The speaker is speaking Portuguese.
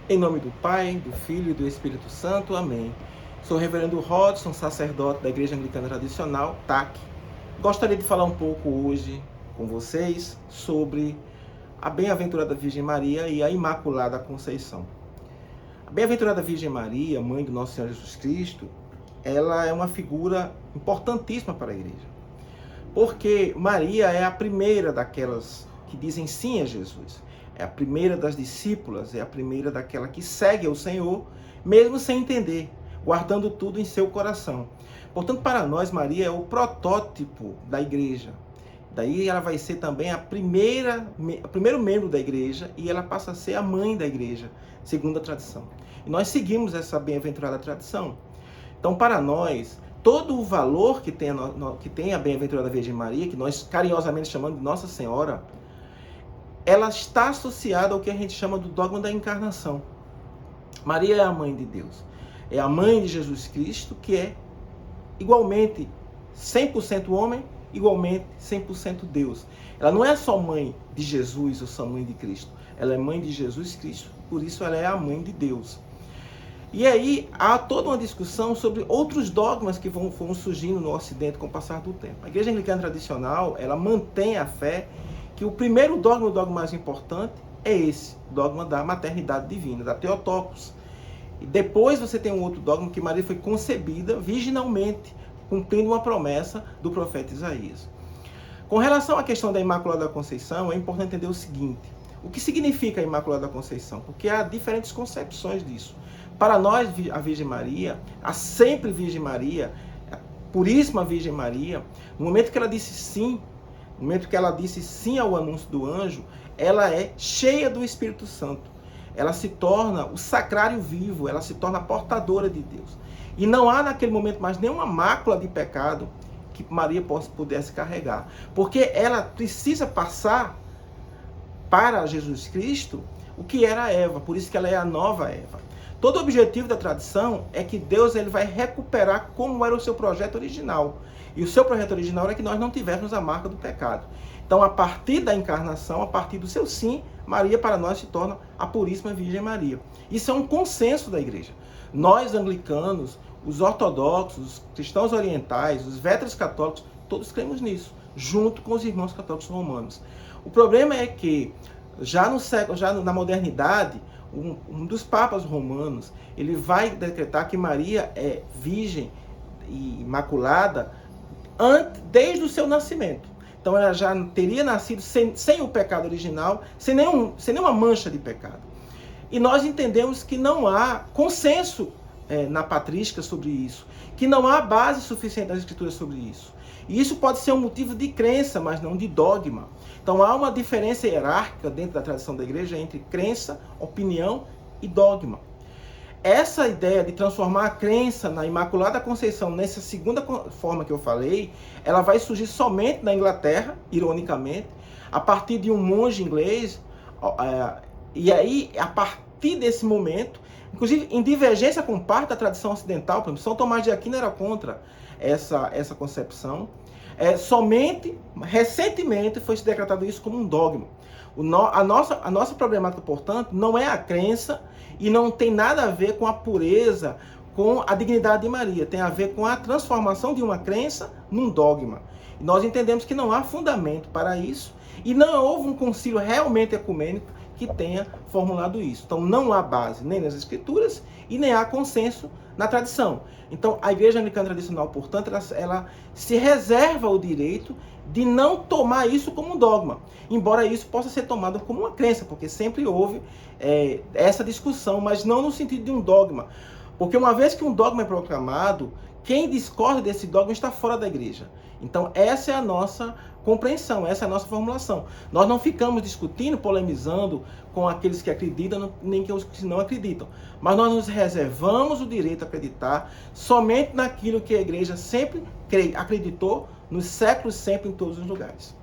Em nome do Pai, do Filho e do Espírito Santo. Amém. Sou o reverendo Rodson, sacerdote da Igreja Anglicana Tradicional, TAC. Gostaria de falar um pouco hoje com vocês sobre a Bem-aventurada Virgem Maria e a Imaculada Conceição. A Bem-aventurada Virgem Maria, mãe do nosso Senhor Jesus Cristo, ela é uma figura importantíssima para a Igreja. Porque Maria é a primeira daquelas que dizem sim a Jesus. É a primeira das discípulas, é a primeira daquela que segue ao Senhor, mesmo sem entender, guardando tudo em seu coração. Portanto, para nós, Maria é o protótipo da igreja. Daí ela vai ser também o primeiro membro da igreja e ela passa a ser a mãe da igreja, segundo a tradição. E nós seguimos essa bem-aventurada tradição. Então, para nós, todo o valor que tem a bem-aventurada Virgem Maria, que nós carinhosamente chamamos de Nossa Senhora, ela está associada ao que a gente chama do dogma da encarnação. Maria é a mãe de Deus. É a mãe de Jesus Cristo, que é igualmente 100% homem, igualmente 100% Deus. Ela não é só mãe de Jesus ou só mãe de Cristo. Ela é mãe de Jesus Cristo, por isso ela é a mãe de Deus. E aí há toda uma discussão sobre outros dogmas que vão surgindo no Ocidente com o passar do tempo. A Igreja Anglicana Tradicional, ela mantém a fé que o primeiro dogma, o dogma mais importante, é esse, o dogma da maternidade divina, da Theotokos. E depois você tem um outro dogma que Maria foi concebida virginalmente, cumprindo uma promessa do profeta Isaías. Com relação à questão da Imaculada Conceição, é importante entender o seguinte: o que significa a Imaculada Conceição? Porque há diferentes concepções disso. Para nós, a Virgem Maria, a sempre Virgem Maria, a puríssima Virgem Maria, no momento que ela disse sim, no momento que ela disse sim ao anúncio do anjo, ela é cheia do Espírito Santo. Ela se torna o sacrário vivo, ela se torna a portadora de Deus. E não há naquele momento mais nenhuma mácula de pecado que Maria pudesse carregar. Porque ela precisa passar para Jesus Cristo o que era a Eva, por isso que ela é a nova Eva. Todo o objetivo da tradição é que Deus ele vai recuperar como era o seu projeto original. E o seu projeto original é que nós não tivéssemos a marca do pecado. Então, a partir da encarnação, a partir do seu sim, Maria para nós se torna a Puríssima Virgem Maria. Isso é um consenso da igreja. Nós, anglicanos, os ortodoxos, os cristãos orientais, os véteros católicos, todos cremos nisso, junto com os irmãos católicos romanos. O problema é que, já na modernidade, um dos papas romanos, ele vai decretar que Maria é virgem e imaculada desde o seu nascimento. Então ela já teria nascido sem o pecado original, sem nenhuma mancha de pecado. E nós entendemos que não há consenso na patrística sobre isso, que não há base suficiente das escrituras sobre isso. E isso pode ser um motivo de crença, mas não de dogma. Então há uma diferença hierárquica dentro da tradição da igreja entre crença, opinião e dogma. Essa ideia de transformar a crença na Imaculada Conceição, nessa segunda forma que eu falei, ela vai surgir somente na Inglaterra, ironicamente, a partir de um monge inglês. E aí, a partir desse momento, inclusive em divergência com parte da tradição ocidental, por exemplo, São Tomás de Aquino era contra essa concepção. Somente, recentemente, foi se decretado isso como um dogma. A nossa problemática, portanto, não é a crença e não tem nada a ver com a pureza, com a dignidade de Maria. Tem a ver com a transformação de uma crença num dogma. E nós entendemos que não há fundamento para isso e não houve um concílio realmente ecumênico que tenha formulado isso. Então não há base nem nas escrituras e nem há consenso na tradição. Então a Igreja Anglicana Tradicional, portanto, ela se reserva o direito de não tomar isso como um dogma, embora isso possa ser tomado como uma crença, porque sempre houve essa discussão, mas não no sentido de um dogma. Porque uma vez que um dogma é proclamado, quem discorda desse dogma está fora da igreja. Então essa é a nossa compreensão, essa é a nossa formulação. Nós não ficamos discutindo, polemizando com aqueles que acreditam, nem com os que não acreditam. Mas nós nos reservamos o direito a acreditar somente naquilo que a igreja sempre acreditou, nos séculos sempre, em todos os lugares.